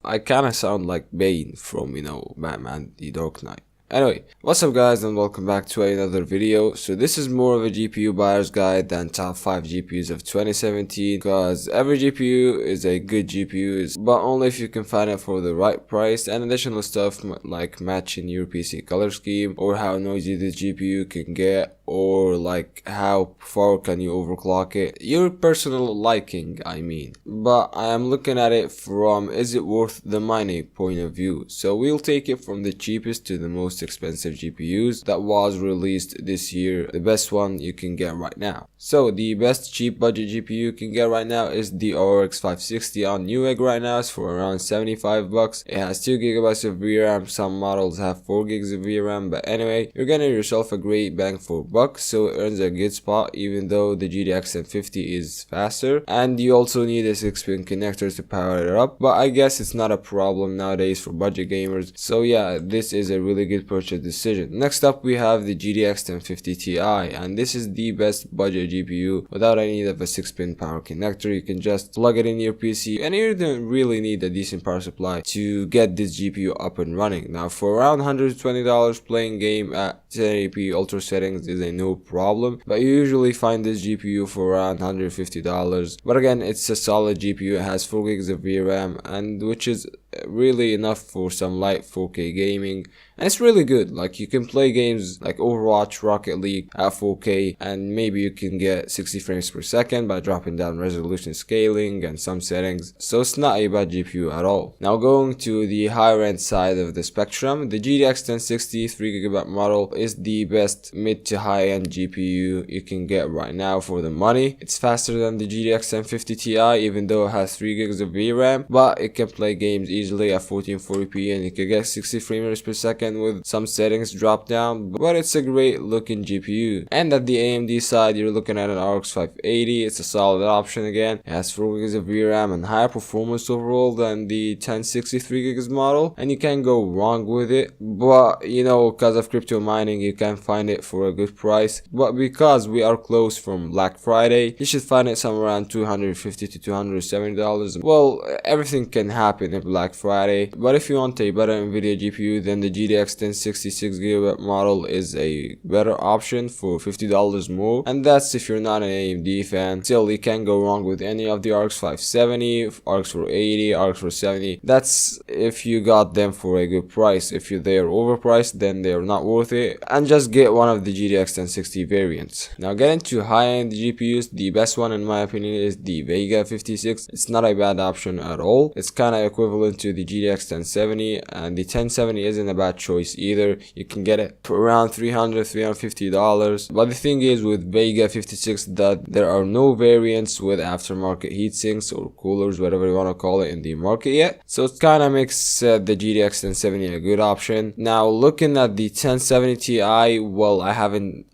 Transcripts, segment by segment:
I kinda sound like Bane from, Batman the Dark Knight. Anyway, what's up guys, and welcome back to another video. So this is more of a GPU buyer's guide than top 5 GPUs of 2017, because every GPU is a good GPU, but only if you can find it for the right price, and additional stuff like matching your PC color scheme, or how noisy the GPU can get, or like how far can you overclock it, your personal liking I mean. But I am looking at it from is it worth the money point of view. So we'll take it from the cheapest to the most expensive GPUs that was released this year, the best one you can get right now. So the best cheap budget GPU you can get right now is the RX 560 on Newegg right now. It's for around 75 bucks. It has 2 gigabytes of VRAM, some models have 4 gigs of VRAM, but anyway, you're getting yourself a great bang for buck, so it earns a good spot even though the GTX 1050 is faster, and you also need a 6-pin connector to power it up, but I guess it's not a problem nowadays for budget gamers. So yeah, this is a really good purchase decision. Next up we have the GTX 1050 Ti, and this is the best budget GPU without any need of a 6-pin power connector. You can just plug it in your PC, and you don't really need a decent power supply to get this GPU up and running. Now for around $120, playing game at 1080p ultra settings is a no problem, but you usually find this GPU for around $150. But again, it's a solid GPU. It has 4 gigs of VRAM, and which is really enough for some light 4K gaming, and it's really good. Like, you can play games like Overwatch, Rocket League at 4K, and maybe you can get 60 frames per second by dropping down resolution scaling and some settings, so it's not a bad GPU at all. Now going to the higher end side of the spectrum, the GTX 1060 3GB model is the best mid to high end GPU you can get right now for the money. It's faster than the GTX 1050 Ti, even though it has 3 gigs of VRAM, but it can play games easily at 1440p, and you can get 60 frames per second with some settings dropped down, but it's a great looking GPU. And at the AMD side, you're looking at an RX 580. It's a solid option again. It has 4 gigs of VRAM and higher performance overall than the 1060 3GB model, and you can't go wrong with it. But because of crypto mining, you can find it for a good price, but because we are close from Black Friday, you should find it somewhere around $250 to $270. Well, everything can happen in Black Friday, but if you want a better Nvidia GPU, then the GTX 1060 6GB model is a better option for $50 more, and that's if you're not an AMD fan. Still, you can't go wrong with any of the RX 570, RX 480, RX 470. That's if you got them for a good price. If they're overpriced, then they're not worth it, and just get one of the GTX 1060 variants. Now getting to high-end GPUs, the best one in my opinion is the Vega 56. It's not a bad option at all. It's kind of equivalent to the GTX 1070, and the 1070 isn't a bad choice either. You can get it for around $350. But the thing is with Vega 56 that there are no variants with aftermarket heatsinks or coolers, whatever you want to call it, in the market yet, so it kind of makes the GTX 1070 a good option. Now looking at the 1070 Ti, well, I haven't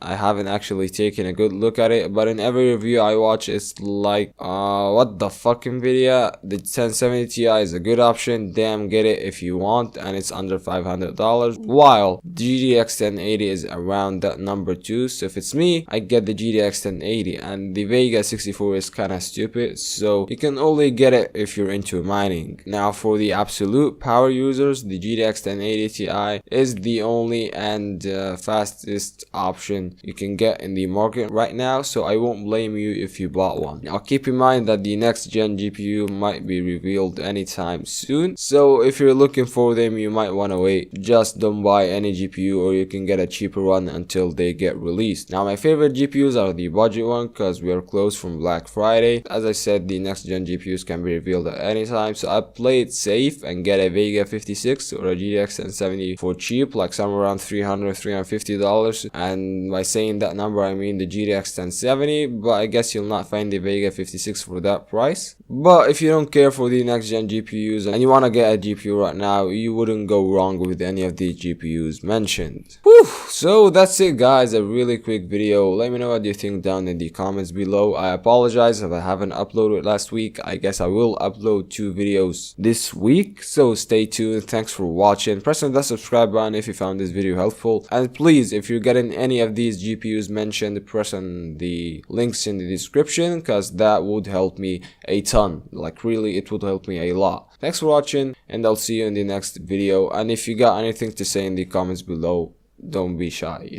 actually taken a good look at it, but in every review I watch, it's like what the fuck, Nvidia, the 1070 Ti is a good option, damn, get it if you want, and it's under $500, while GTX 1080 is around that number too. So if it's me, I get the GTX 1080, and the Vega 64 is kind of stupid, so you can only get it if you're into mining. Now for the absolute power users, the GTX 1080 Ti is the only and fastest option you can get in the market right now, so I won't blame you if you bought one. Now keep in mind that the next gen GPU might be revealed anytime soon, so if you're looking for them, you might want to wait. Just don't buy any GPU, or you can get a cheaper one until they get released. Now my favorite GPUs are the budget one, because we are close from Black Friday. As I said, the next gen GPUs can be revealed at any time, so I play it safe and get a Vega 56 or a GTX 1070 for cheap, like somewhere around $350. And by saying that number, I mean the GTX 1070, but I guess you'll not find the Vega 56 for that price. But if you don't care for the next gen GPUs and you want to get a GPU right now, you wouldn't go wrong with any of the GPUs mentioned. Whew, so that's it guys, a really quick video. Let me know what you think down in the comments below. I apologize if I haven't uploaded last week. I guess I will upload 2 videos this week, so stay tuned. Thanks for watching. Press on the subscribe button if you found this video helpful, and please, if you're getting any of these GPUs mentioned, press on the links in the description, because that would help me a ton. Like, really, it would help me a lot. Thanks for watching, and I'll see you in the next video. And if you got anything to say in the comments below, don't be shy,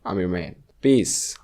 I'm your man. Peace.